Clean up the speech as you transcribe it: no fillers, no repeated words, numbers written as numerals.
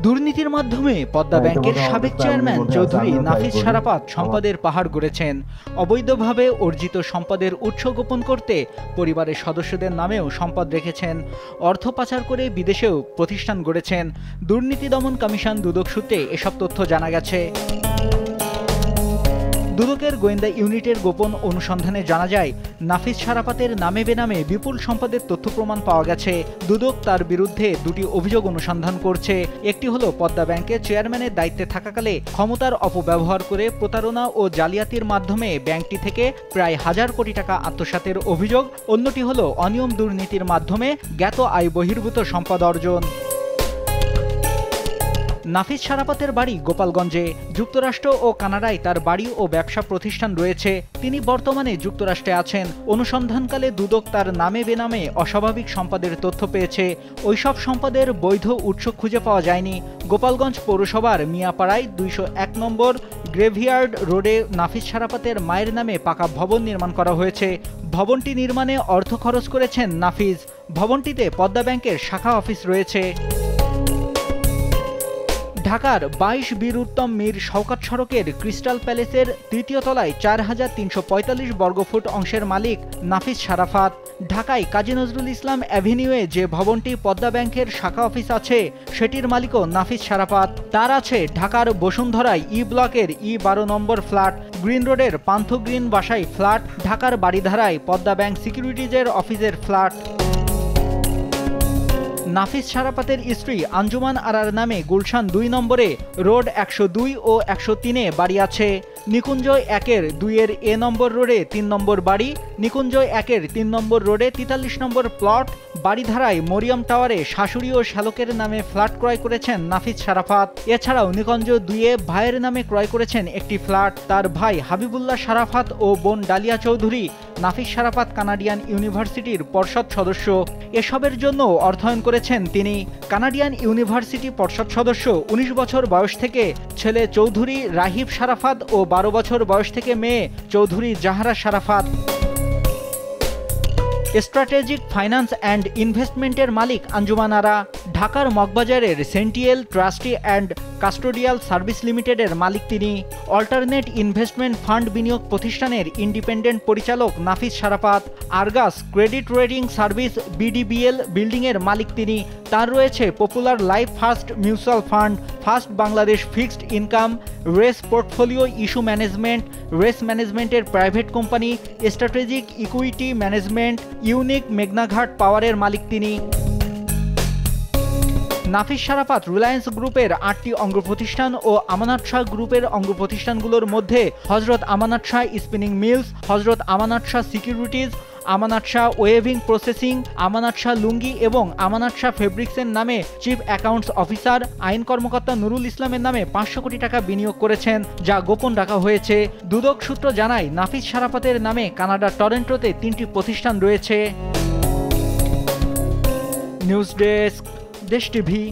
দুর্নীতির মাধ্যমে পদ্মা ব্যাংকের সাবেক চেয়ারম্যান চৌধুরী নাফিস শারাফাত সম্পদের পাহাড় গড়েছেন। অবৈধভাবে অর্জিত সম্পদের উৎস গোপন করতে পরিবারের সদস্যদের নামেও সম্পদ রেখেছেন। অর্থ পাচার করে বিদেশেও প্রতিষ্ঠান গড়েছেন। দুর্নীতি দমন কমিশন দুদক সূত্রে এসব তথ্য জানা গেছে। দুদকের গোয়েন্দা ইউনিটের গোপন অনুসন্ধানে জানা যায়, নাফিস শারাফাতের নামে বেনামে বিপুল সম্পদের তথ্য প্রমাণ পাওয়া গেছে। দুদক তার বিরুদ্ধে দুটি অভিযোগ অনুসন্ধান করছে। একটি হলো পদ্মা ব্যাংকের চেয়ারম্যানের দায়িত্বে থাকাকালে ক্ষমতার অপব্যবহার করে প্রতারণা ও জালিয়াতির মাধ্যমে ব্যাংকটি থেকে প্রায় 1000 কোটি টাকা আত্মসাতের অভিযোগ। অন্যটি হলো অনিয়ম দুর্নীতির মাধ্যমে জ্ঞাত আয় বহির্ভূত সম্পদ অর্জন। নাফিস শারাফাতের বাড়ি গোপালগঞ্জে। যুক্তরাষ্ট্র ও কানাডায় তার বাড়ি ও ব্যবসা প্রতিষ্ঠান রয়েছে। তিনি বর্তমানে যুক্তরাষ্ট্রে আছেন। অনুসন্ধানকালে দুদক তার নামে বেনামে অস্বাভাবিক সম্পদের তথ্য পেয়েছে। ওইসব সম্পদের বৈধ উৎস খুঁজে পাওয়া যায়নি। গোপালগঞ্জ পৌরসভার মিয়াপাড়ায় 201 নম্বর গ্রেভিয়ার্ড রোডে নাফিস শারাফাতের মায়ের নামে পাকা ভবন নির্মাণ করা হয়েছে। ভবনটি নির্মাণে অর্থ খরচ করেছেন নাফিস। ভবনটিতে পদ্মা ব্যাংকের শাখা অফিস রয়েছে। ঢাকার 22 বীর উত্তম মীর শওকত সড়কের ক্রিস্টাল প্যালেসের 3য় তলায় 4345 বর্গফুট অংশের মালিক নাফিস শারাফাত। ঢাকায় কাজী নজরুল ইসলাম অ্যাভিনিউয়ে যে ভবনটি পদ্মা ব্যাংকের শাখা অফিস আছে, সেটির মালিকও নাফিস শারাফাত। তার আছে ঢাকার বসুন্ধরায় ই ব্লকের E12 নম্বর ফ্ল্যাট, গ্রিন রোডের পান্থ গ্রিন বাসায় ফ্ল্যাট, ঢাকার বাড়িধারায় পদ্মা ব্যাংক সিকিউরিটিজের অফিসের ফ্ল্যাট। নাফিস শারাফাতের স্ত্রী আঞ্জুমান আরার নামে গুলশান 2 নম্বরে রোড 102 ও 103-এ বাড়ি আছে। নিকুঞ্জ 1-এর 2-এর এ নম্বর রোডে 3 নম্বর বাড়ি, নিকুঞ্জ 1-এর 3 নম্বর রোডে 43 নম্বর প্লট। বাড়িধারায় মরিয়ম টাওয়ারে শাশুড়ি ও শ্যালকের নামে ফ্ল্যাট ক্রয় করেছেন নাফিস শারাফাত। এছাড়াও নিকুঞ্জ 2-এ ভাইয়ের নামে ক্রয় করেছেন একটি ফ্ল্যাট। তার ভাই হাবিবুল্লাহ শারাফাত ও বোন ডালিয়া চৌধুরী নাফিস শারাফাত কানাডিয়ান ইউনিভার্সিটির পর্ষদ সদস্য। এসবের জন্য অর্থায়ন করেছেন তিনি। কানাডিয়ান ইউনিভার্সিটি পর্ষদ সদস্য 19 বছর বয়স থেকে ছেলে চৌধুরী রাহিব শারাফাত ও 12 বছর বয়স থেকে মেয়ে Chowdhury Zahra Sharafat. Strategic finance and ইনভেস্টমেন্টের মালিক আঞ্জুমান আরা। ঢাকার মগবাজারের sentinel trustee and custodial service লিমিটেডের মালিক তিনি। অল্টারনেট ইনভেস্টমেন্ট ফান্ড বিনিয়োগ প্রতিষ্ঠানের ইন্ডিপেন্ডেন্ট পরিচালক Nafis Sharafat. Argus credit rating service BDBL বিল্ডিংয়ের মালিক তিনি। তার রয়েছে popular life first mutual fund, first Bangladesh fixed income, race portfolio issue management, race ম্যানেজমেন্টের private company, strategic equity management, unique মেঘনাঘাট পাওয়ারের মালিক তিনি। নাফিস শারাফাত রিলায়েন্স গ্রুপের 8টি অঙ্গ প্রতিষ্ঠান ও আমানত শাহ গ্রুপের অঙ্গ প্রতিষ্ঠানগুলোর মধ্যে হজরত আমানত শাহ স্পিনিং মিলস, হজরত আমানত শাহ সিকিউরিটিজ, আমানত শাহ ওয়েভিং প্রসেসিং, আমানত শাহ লুঙ্গি এবং আমানত শাহ ফেব্রিক্সের নামে চিফ অ্যাকাউন্টস অফিসার আইন কর্মকর্তা নুরুল ইসলামের নামে 500 কোটি টাকা বিনিয়োগ করেছেন, যা গোপন রাখা হয়েছে। দুদক সূত্র জানায়, নাফিস শারাফাতের নামে কানাডার টরন্টোতে 3টি প্রতিষ্ঠান রয়েছে। নিউজ ডেস্ক, দেশ টিভি।